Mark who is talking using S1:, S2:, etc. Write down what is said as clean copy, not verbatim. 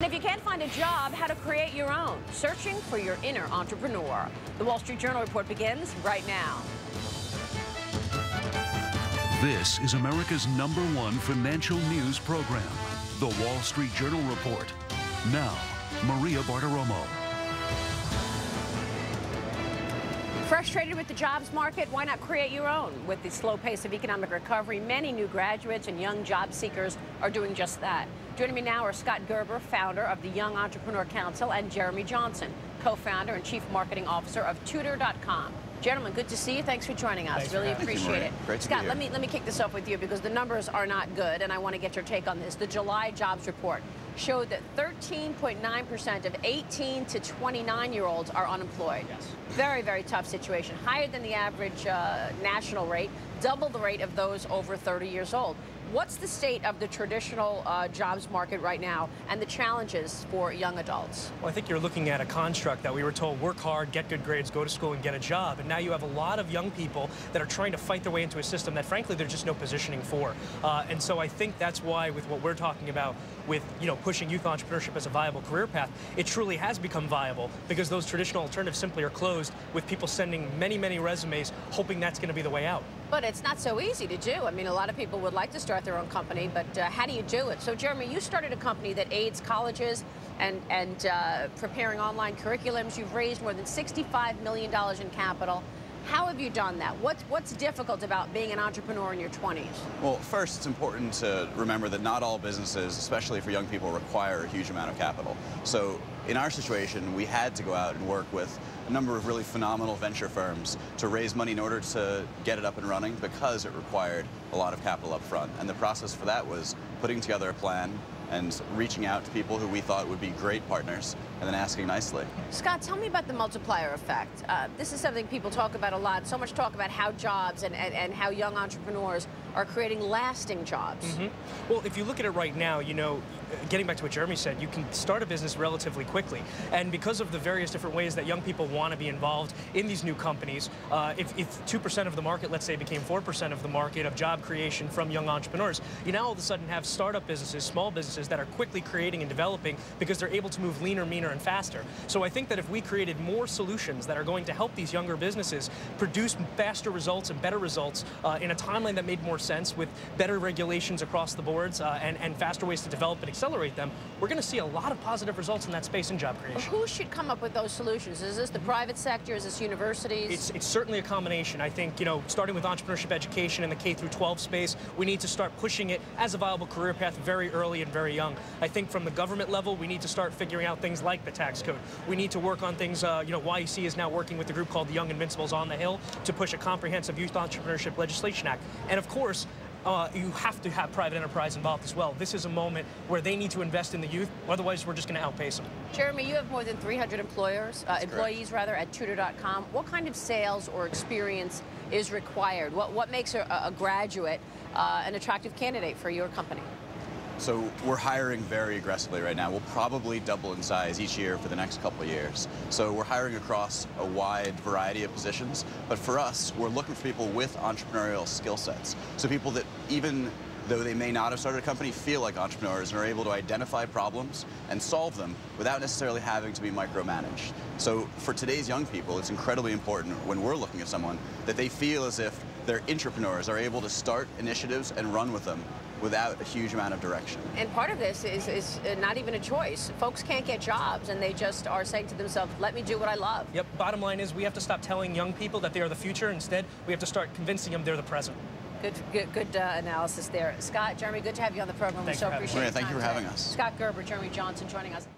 S1: And if you can't find a job, how to create your own. Searching for your inner entrepreneur. The Wall Street Journal report begins right now.
S2: This is America's #1 financial news program, The Wall Street Journal Report. Now, Maria Bartiromo.
S1: Frustrated with the jobs market? Why not create your own? With the slow pace of economic recovery, many new graduates and young job seekers are doing just that. Joining me now are Scott Gerber, founder of the Young Entrepreneur Council, and Jeremy Johnson, co-founder and chief marketing officer of Tutor.com. Gentlemen, good to see you. Thanks for joining us. Really appreciate it.
S3: Great
S1: Scott,
S3: to be here.
S1: let me kick this off with you because the numbers are not good, and I want to get your take on this. The July jobs report showed that 13.9% of 18 to 29-year-olds are unemployed.
S3: Yes.
S1: Very, very tough situation. Higher than the average national rate, double the rate of those over 30 years old. What's the state of the traditional jobs market right now and the challenges for young adults?
S4: Well, I think you're looking at a construct that we were told work hard, get good grades, go to school and get a job. And now you have a lot of young people that are trying to fight their way into a system that frankly there's just no positioning for. And so I think that's why with what we're talking about with pushing youth entrepreneurship as a viable career path, it truly has become viable because those traditional alternatives simply are closed with people sending many, many resumes hoping that's going to be the way out.
S1: But it's not so easy to do. I mean, a lot of people would like to start their own company, but how do you do it? So, Jeremy, you started a company that aids colleges and preparing online curriculums. You've raised more than $65 million in capital. How have you done that? What's difficult about being an entrepreneur in your 20s?
S3: Well, first, it's important to remember that not all businesses, especially for young people, require a huge amount of capital. So in our situation, we had to go out and work with a number of really phenomenal venture firms to raise money in order to get it up and running because it required a lot of capital up front. And the process for that was putting together a plan and reaching out to people who we thought would be great partners and then asking nicely.
S1: Scott, tell me about the multiplier effect. This is something people talk about a lot. So much talk about how jobs and how young entrepreneurs are creating lasting jobs.
S4: Well, if you look at it right now, getting back to what Jeremy said, you can start a business relatively quickly. And because of the various different ways that young people want to be involved in these new companies, if 2% of the market, let's say, became 4% of the market of job creation from young entrepreneurs, you now all of a sudden have startup businesses, small businesses that are quickly creating and developing because they're able to move leaner, meaner, and faster. So I think that if we created more solutions that are going to help these younger businesses produce faster results and better results in a timeline that made more sense with better regulations across the boards and faster ways to develop and accelerate them, we're going to see a lot of positive results in that space in job creation.
S1: Who should come up with those solutions? Is this the private sector? Is this universities?
S4: It's certainly a combination. I think, starting with entrepreneurship education in the K-12 space, we need to start pushing it as a viable career path very early and very young. I think from the government level, we need to start figuring out things like the tax code. We need to work on things, YEC is now working with a group called the Young Invincibles on the Hill to push a comprehensive youth entrepreneurship legislation act. And of course, you have to have private enterprise involved as well. This is a moment where they need to invest in the youth, otherwise we're just going to outpace them.
S1: Jeremy, you have more than 300 employees at Tutor.com. What kind of sales or experience is required? What makes a graduate an attractive candidate for your company?
S3: So we're hiring very aggressively right now. We'll probably double in size each year for the next couple of years. So we're hiring across a wide variety of positions. But for us, we're looking for people with entrepreneurial skill sets. So people that, even though they may not have started a company, feel like entrepreneurs and are able to identify problems and solve them without necessarily having to be micromanaged. So for today's young people, it's incredibly important when we're looking at someone that they feel as if their entrepreneurs are able to start initiatives and run with them without a huge amount of direction.
S1: And part of this is not even a choice. Folks can't get jobs, and they just are saying to themselves, let me do what I love.
S4: Yep, bottom line is we have to stop telling young people that they are the future. Instead, we have to start convincing them they're the present.
S1: Good analysis there. Scott, Jeremy, good to have you on the program.
S4: Thanks
S1: we so appreciate it.
S3: Thank you for having us.
S1: Scott Gerber, Jeremy Johnson joining us.